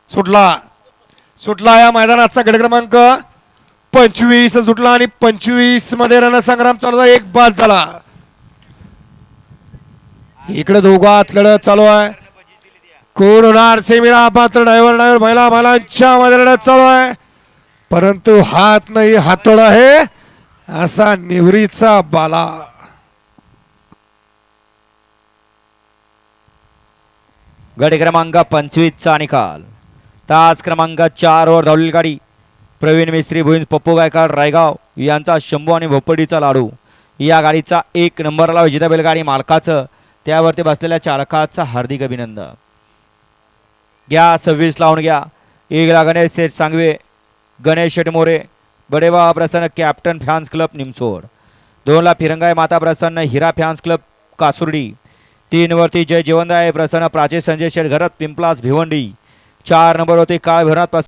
सुटला या मैदानाचा गट क्रमांक 25 सुटला आणि 25 मध्ये रणसंग्राम चालू झाला. एक बाद झाला. इकडे दोघात लढत चालू आहे. कोण होणार सेमीला पात्र ड्रायव्हर महिलांच्या मध्ये लढत चालू आहे. परंतु हात नाही हातोड आहे असा निवरीचा बाला. गट क्रमांक 25 चा निकाल. तास क्रमांक 4 वर धावलेली गाडी प्रवीण मिस्त्री भुईंज पप्पू गायकवाड रायगाव यांचा शंभू आणि भोपडीचा लाडू. या गाडीचा 1 नंबरला विजेता बैलगाडी मालकाचं त्यावरती बसलेल्या चालकाचं हार्दिक अभिनंदन. घ्या 26 लावून घ्या. 1 ला गणेश शेठ सांगवे, गणेश शेठ मोरे, बडेबा प्रसन्न कॅप्टन फॅन्स क्लब निमसोड. 2 ला फिरंगाई माता प्रसन्न हिरा फॅन्स क्लब कासुर्डी. 3 वरती जय जीवनदाय प्रसन्न प्राचे संजय शेठ घरत पिंपलास भिवंडी. 4 नंबर होती काळ भैरवनाथ